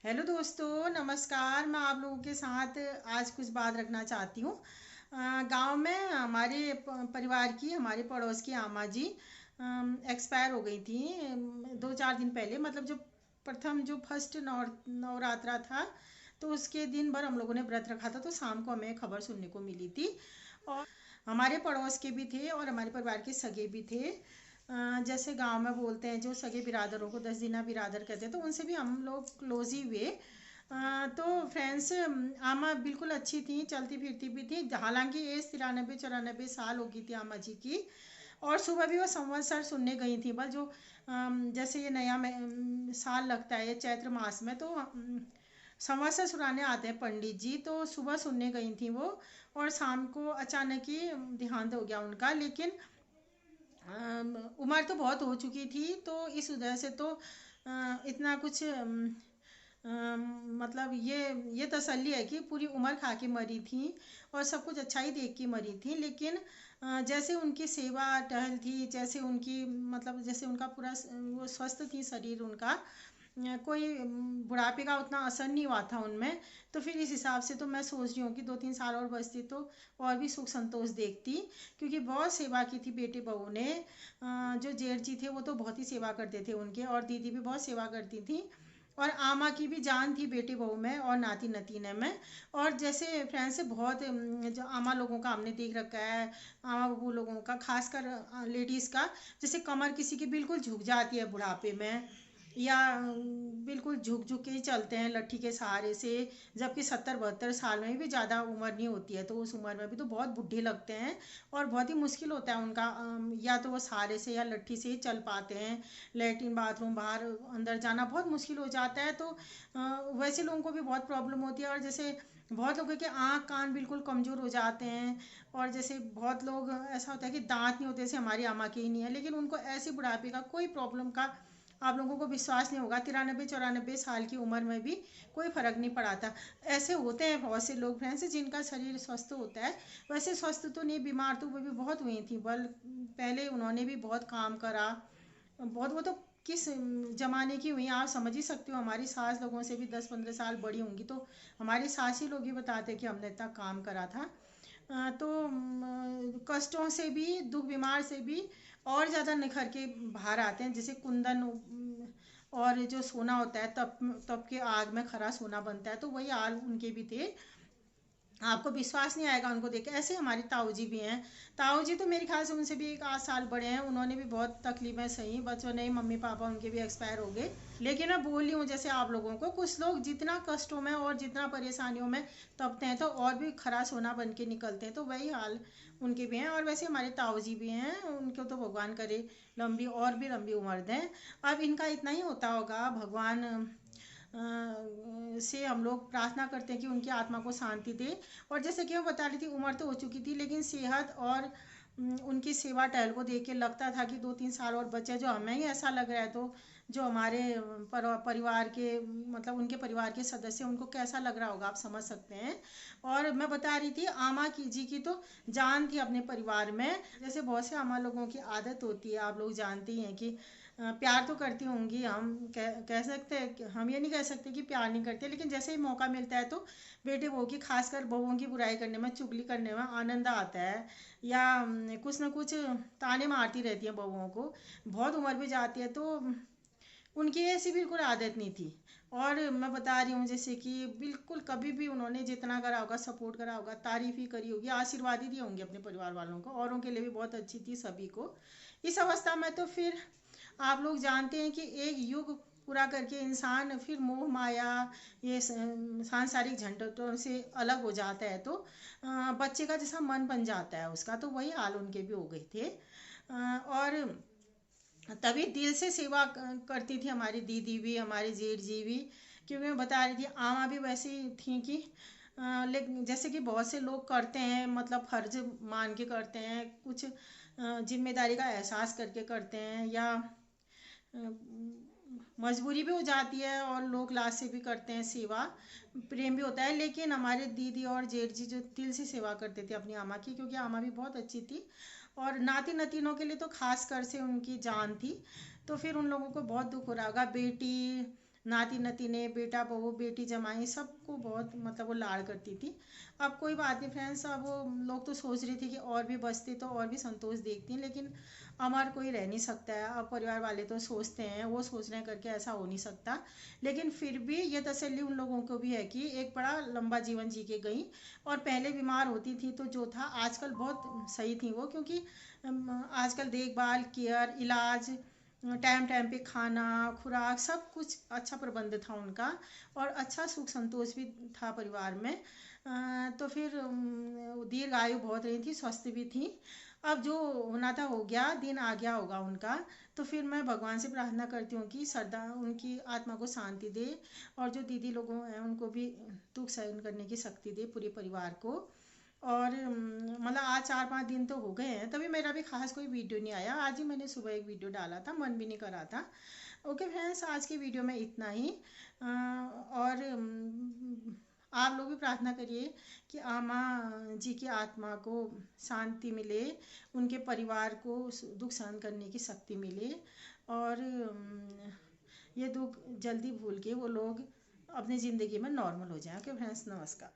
Hello दोस्तों, नमस्कार। मैं आप लोगों के साथ आज कुछ बात रखना चाहती हूँ। गांव में हमारे परिवार की, हमारे पड़ोस की आमा जी एक्सपायर हो गई थी 2-4 दिन पहले। मतलब जो प्रथम जो फर्स्ट नवरात्रा था, तो उसके दिन भर हम लोगों ने व्रत रखा था, तो शाम को हमें खबर सुनने को मिली थी। और हमारे पड़ोस के भी थे और हमारे परिवार के सगे भी थे। जैसे गांव में बोलते हैं जो सगे बिरादरों को 10 दिना बिरादर कहते हैं, तो उनसे भी हम लोग क्लोज ही हुए। तो फ्रेंड्स, आमा बिल्कुल अच्छी थी, चलती फिरती भी थी। हालांकि एज 93-94 साल हो गई थी आमा जी की। और सुबह भी वो संवत्सर सुनने गई थी। बस जो जैसे ये नया साल लगता है चैत्र मास में, तो संवत्सर सुनाने आते हैं पंडित जी, तो सुबह सुनने गई थी वो। और शाम को अचानक ही देहांत हो गया उनका। लेकिन उम्र तो बहुत हो चुकी थी, तो इस वजह से तो इतना कुछ मतलब ये तसल्ली है कि पूरी उम्र खा के मरी थी और सब कुछ अच्छा ही देख के मरी थी। लेकिन जैसे उनकी सेवा टहल थी, जैसे उनकी मतलब जैसे उनका पूरा वो स्वस्थ थी शरीर उनका। कोई बुढ़ापे का उतना असर नहीं हुआ था उनमें। तो फिर इस हिसाब से तो मैं सोच रही हूँ कि 2-3 साल और बचती तो और भी सुख संतोष देखती। क्योंकि बहुत सेवा की थी बेटे बहू ने। जो जेठ जी थे वो तो बहुत ही सेवा करते थे उनके, और दीदी भी बहुत सेवा करती थी। और आमा की भी जान थी बेटे बहू में और नाती नतीने में। और जैसे फ्रेंड्स से बहुत जो आमा लोगों का हमने देख रखा है, आमा बहू लोगों का, खासकर लेडीज़ का, जैसे कमर किसी की बिल्कुल झुक जाती है बुढ़ापे में, या बिल्कुल झुक झुक के ही चलते हैं लट्ठी के सहारे से। जबकि 70-72 साल में भी ज़्यादा उम्र नहीं होती है, तो उस उम्र में भी तो बहुत बूढ़े लगते हैं। और बहुत ही मुश्किल होता है उनका, या तो वो सहारे से या लट्ठी से ही चल पाते हैं। लेटरिन बाथरूम बाहर अंदर जाना बहुत मुश्किल हो जाता है। तो वैसे लोगों को भी बहुत प्रॉब्लम होती है। और जैसे बहुत लोगों के आँख कान बिल्कुल कमज़ोर हो जाते हैं। और जैसे बहुत लोग ऐसा होता है कि दांत नहीं होते, जैसे हमारी अम्मा के ही नहीं है, लेकिन उनको ऐसी बुढ़ापे का कोई प्रॉब्लम का आप लोगों को विश्वास नहीं होगा, 93-94 साल की उम्र में भी कोई फर्क नहीं पड़ा था। ऐसे होते हैं बहुत से लोग फ्रेंड्स जिनका शरीर स्वस्थ होता है। वैसे स्वस्थ तो नहीं, बीमार तो वो भी बहुत हुई थी। बल पहले उन्होंने भी बहुत काम करा, बहुत। वो तो किस जमाने की हुई आप समझ ही सकते हो। हमारी सास लोगों से भी 10-15 साल बड़ी होंगी, तो हमारी सास ही लोग ही बताते कि हमने इतना काम करा था। तो कष्टों से भी, दुख बीमार से भी और ज़्यादा निखर के बाहर आते हैं। जैसे कुंदन और जो सोना होता है, तप तप के आग में खरा सोना बनता है, तो वही हाल उनके भी थे। आपको विश्वास नहीं आएगा उनको देख के। ऐसे हमारी ताऊ जी भी हैं। ताऊ जी तो मेरे ख्याल से उनसे भी 1 8 साल बड़े हैं। उन्होंने भी बहुत तकलीफें सही, बच्चों ने, मम्मी पापा उनके भी एक्सपायर हो गए। लेकिन मैं बोल रही हूँ जैसे आप लोगों को, कुछ लोग जितना कष्टों में और जितना परेशानियों में तपते हैं, तो और भी खरा सोना बन के निकलते हैं। तो वही हाल उनके भी हैं। और वैसे हमारे ताऊ जी भी हैं, उनको तो भगवान करे लंबी और भी लंबी उम्र दें। अब इनका इतना ही होता होगा, भगवान से हम लोग प्रार्थना करते हैं कि उनकी आत्मा को शांति दे। और जैसे कि मैं बता रही थी, उम्र तो हो चुकी थी, लेकिन सेहत और उनकी सेवा टहल को देख के लगता था कि 2-3 साल और बचे। जो हमें ही ऐसा लग रहा है, तो जो हमारे परिवार के, मतलब उनके परिवार के सदस्य, उनको कैसा लग रहा होगा आप समझ सकते हैं। और मैं बता रही थी आमा की जी की तो जान थी अपने परिवार में। जैसे बहुत से आमा लोगों की आदत होती है, आप लोग जानते ही हैं कि प्यार तो करती होंगी। हम कह सकते हैं हम ये नहीं कह सकते कि प्यार नहीं करते, लेकिन जैसे ही मौका मिलता है तो बेटे बहू की, खासकर बहुओं की बुराई करने में, चुगली करने में आनंद आता है। या कुछ ना कुछ ताने मारती रहती हैं बहुओं को। बहुत उम्र भी जाती है, तो उनकी ऐसी बिल्कुल आदत नहीं थी। और मैं बता रही हूँ जैसे कि बिल्कुल कभी भी उन्होंने जितना करा होगा, सपोर्ट करा होगा, तारीफ ही करी होगी, आशीर्वाद ही दिए होंगे अपने परिवार वालों को। औरों के लिए भी बहुत अच्छी थी सभी को। इस अवस्था में तो फिर आप लोग जानते हैं कि एक युग पूरा करके इंसान फिर मोह माया, ये सांसारिक झंझटों से अलग हो जाता है, तो बच्चे का जैसा मन बन जाता है उसका। तो वही हाल उनके भी हो गए थे। और तभी दिल से सेवा करती थी हमारी दीदी भी, हमारी जेठ जी भी। क्योंकि मैं बता रही थी आमा भी वैसी थी कि लेकिन जैसे कि बहुत से लोग करते हैं, मतलब फर्ज मान के करते हैं, कुछ जिम्मेदारी का एहसास करके करते हैं, या मजबूरी भी हो जाती है, और लोग लाज से भी करते हैं सेवा। प्रेम भी होता है। लेकिन हमारे दीदी और जेठ जी जो दिल से सेवा करते थे अपनी आमा की, क्योंकि आमा भी बहुत अच्छी थी। और नाती नतीनों के लिए तो खास कर से उनकी जान थी। तो फिर उन लोगों को बहुत दुख हो रहा होगा, बेटी नाती नतीने, बेटा बहू, बेटी जमाई सबको बहुत मतलब वो लाड़ करती थी। अब कोई बात नहीं फ्रेंड्स, अब वो लोग तो सोच रही थी कि और भी बचती तो और भी संतोष देखती, लेकिन अमर कोई रह नहीं सकता है। अब परिवार वाले तो सोचते हैं, वो सोच रहे हैं करके ऐसा हो नहीं सकता। लेकिन फिर भी ये तसल्ली उन लोगों को भी है कि एक बड़ा लंबा जीवन जी के गई। और पहले बीमार होती थी तो जो था, आजकल बहुत सही थी वो, क्योंकि आजकल देखभाल, केयर, इलाज, टाइम टाइम पे खाना, खुराक, सब कुछ अच्छा प्रबंध था उनका। और अच्छा सुख संतोष भी था परिवार में। तो फिर दीर्घायु बहुत रही थी, स्वस्थ भी थी। अब जो होना था हो गया, दिन आ गया होगा उनका। तो फिर मैं भगवान से प्रार्थना करती हूँ कि सदा उनकी आत्मा को शांति दे, और जो दीदी लोगों हैं उनको भी दुख सहन करने की शक्ति दे, पूरे परिवार को। और मतलब आज 4-5 दिन तो हो गए हैं, तभी मेरा भी खास कोई वीडियो नहीं आया। आज ही मैंने सुबह एक वीडियो डाला था, मन भी नहीं कर रहा था। ओके फ्रेंड्स, आज की वीडियो में इतना ही। और आप लोग भी प्रार्थना करिए कि आमा जी की आत्मा को शांति मिले, उनके परिवार को दुख सहन करने की शक्ति मिले, और ये दुख जल्दी भूल के वो लोग अपनी ज़िंदगी में नॉर्मल हो जाएं। ओके फ्रेंड्स, नमस्कार।